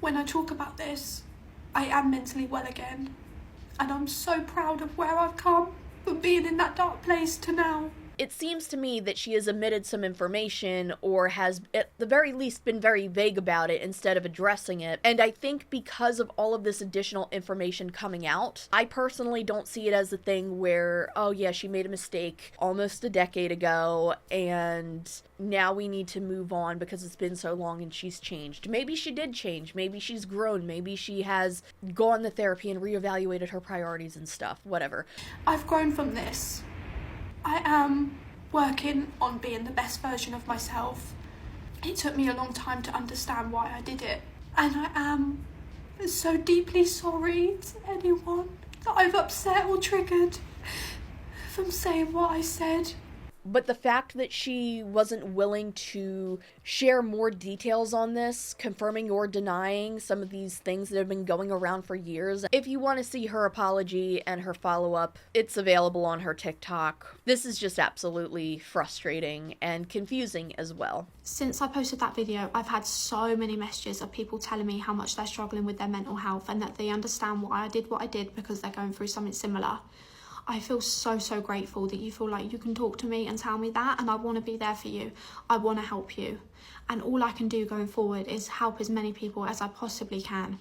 when I talk about this, I am mentally well again, and I'm so proud of where I've come from being in that dark place to now. It seems to me that she has omitted some information, or has at the very least been very vague about it instead of addressing it. And I think because of all of this additional information coming out, I personally don't see it as a thing where, oh yeah, she made a mistake almost a decade ago and now we need to move on because it's been so long and she's changed. Maybe she did change. Maybe she's grown. Maybe she has gone to therapy and reevaluated her priorities and stuff. Whatever. I've grown from this. I am working on being the best version of myself. It took me a long time to understand why I did it. And I am so deeply sorry to anyone that I've upset or triggered from saying what I said. But the fact that she wasn't willing to share more details on this, confirming or denying some of these things that have been going around for years. If you want to see her apology and her follow-up, it's available on her TikTok. This is just absolutely frustrating and confusing as well. Since I posted that video, I've had so many messages of people telling me how much they're struggling with their mental health and that they understand why I did what I did because they're going through something similar. I feel so, so grateful that you feel like you can talk to me and tell me that, and I want to be there for you. I want to help you. And all I can do going forward is help as many people as I possibly can.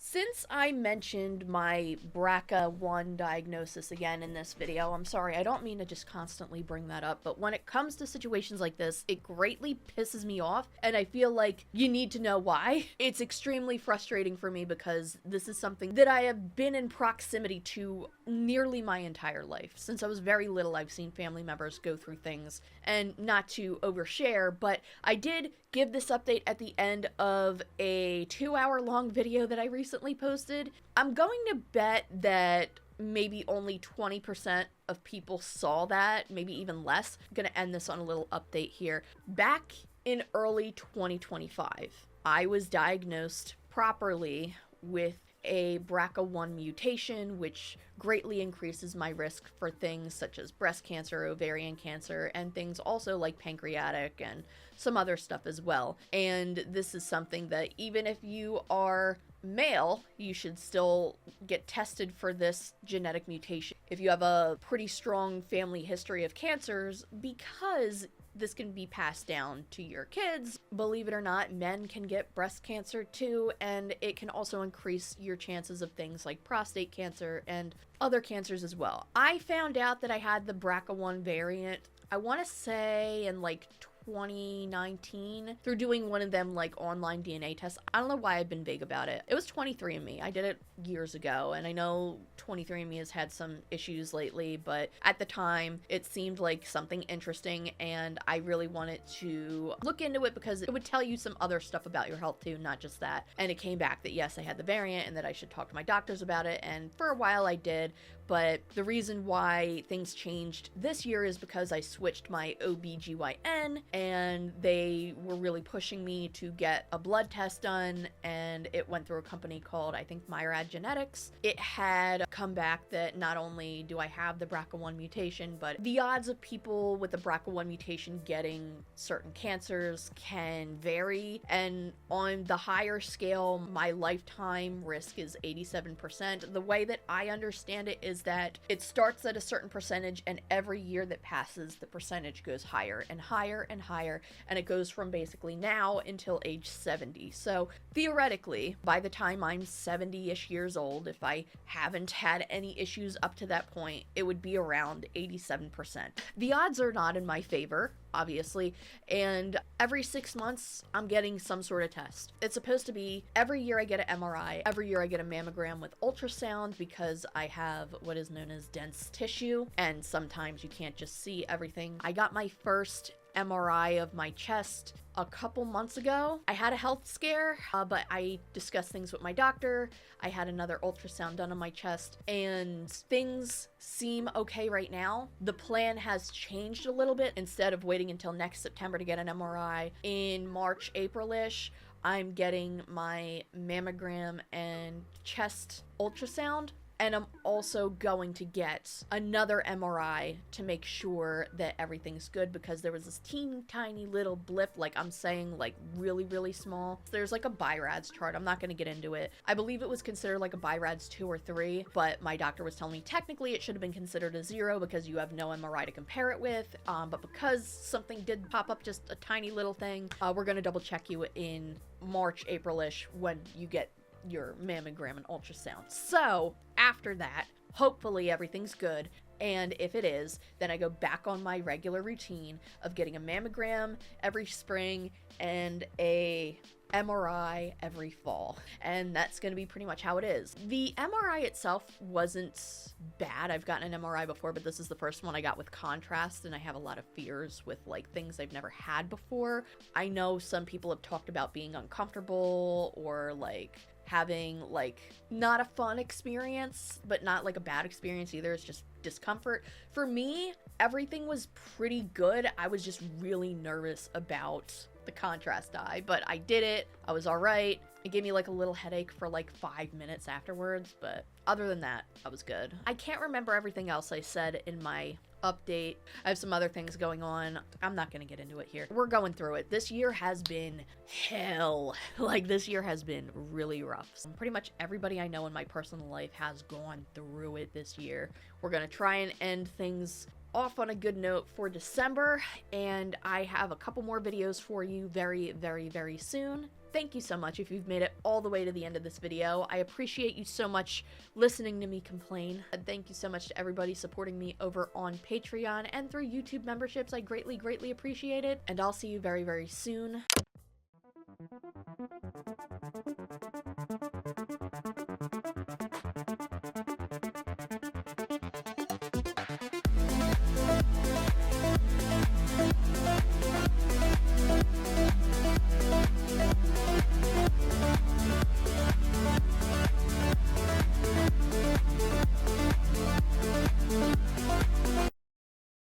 Since I mentioned my BRCA1 diagnosis again in this video, I'm sorry, I don't mean to just constantly bring that up, but when it comes to situations like this, it greatly pisses me off, and I feel like you need to know why. It's extremely frustrating for me because this is something that I have been in proximity to nearly my entire life. Since I was very little, I've seen family members go through things, and not to overshare, but I did give this update at the end of a 2-hour-long video that I recently posted. I'm going to bet that maybe only 20% of people saw that, maybe even less. I'm going to end this on a little update here. Back in early 2025, I was diagnosed properly with a BRCA1 mutation, which greatly increases my risk for things such as breast cancer, ovarian cancer, and things also like pancreatic and some other stuff as well. And this is something that even if you are male, you should still get tested for this genetic mutation if you have a pretty strong family history of cancers, because this can be passed down to your kids. Believe it or not, men can get breast cancer too, and it can also increase your chances of things like prostate cancer and other cancers as well. I found out that I had the BRCA1 variant, I want to say in like 2019 through doing one of them like online DNA tests. I don't know why I've been vague about it. It was 23andMe. I did it years ago, and I know 23andMe has had some issues lately, but at the time it seemed like something interesting, and I really wanted to look into it because it would tell you some other stuff about your health too, not just that. And it came back that yes, I had the variant and that I should talk to my doctors about it, and for a while I did. But the reason why things changed this year is because I switched my OBGYN, and they were really pushing me to get a blood test done, and it went through a company called, I think, Myriad Genetics. It had come back that not only do I have the BRCA1 mutation, but the odds of people with the BRCA1 mutation getting certain cancers can vary, and on the higher scale, my lifetime risk is 87%. The way that I understand it is that it starts at a certain percentage, and every year that passes, the percentage goes higher and higher and higher, and it goes from basically now until age 70. So theoretically, by the time I'm 70-ish years old, if I haven't had any issues up to that point, it would be around 87%. The odds are not in my favor, obviously, and every 6 months I'm getting some sort of test. It's supposed to be every year I get an MRI, every year I get a mammogram with ultrasound because I have what is known as dense tissue, and sometimes you can't just see everything. I got my first MRI of my chest a couple months ago. I had a health scare, but I discussed things with my doctor. I had another ultrasound done on my chest, and things seem okay right now. The plan has changed a little bit. Instead of waiting until next September to get an MRI, in March, April-ish, I'm getting my mammogram and chest ultrasound. And I'm also going to get another MRI to make sure that everything's good, because there was this teeny tiny little blip, like I'm saying, like really, really small. There's like a BI-RADS chart. I'm not going to get into it. I believe it was considered like a BI-RADS 2 or 3, but my doctor was telling me technically it should have been considered a 0 because you have no MRI to compare it with. But because something did pop up, just a tiny little thing, we're going to double check you in March, April-ish when you get your mammogram and ultrasound. So after that, hopefully everything's good, and if it is, then I go back on my regular routine of getting a mammogram every spring and a MRI every fall, and that's going to be pretty much how it is. The MRI itself wasn't bad. I've gotten an MRI before, but this is the first one I got with contrast, and I have a lot of fears with like things I've never had before. I know some people have talked about being uncomfortable or like having like not a fun experience, but not like a bad experience either. It's just discomfort. For me, everything was pretty good. I was just really nervous about the contrast dye, but I did it. I was all right. It gave me like a little headache for like 5 minutes afterwards, but other than that, I was good. I can't remember everything else I said in my update. I have some other things going on. I'm not going to get into it here. We're going through it. This year has been hell. Like, this year has been really rough. Pretty much everybody I know in my personal life has gone through it this year. We're going to try and end things off on a good note for December, and I have a couple more videos for you very, very, very soon. thank you so much if you've made it all the way to the end of this video. I appreciate you so much listening to me complain. And thank you so much to everybody supporting me over on Patreon and through YouTube memberships. I greatly, greatly appreciate it. And I'll see you very, very soon.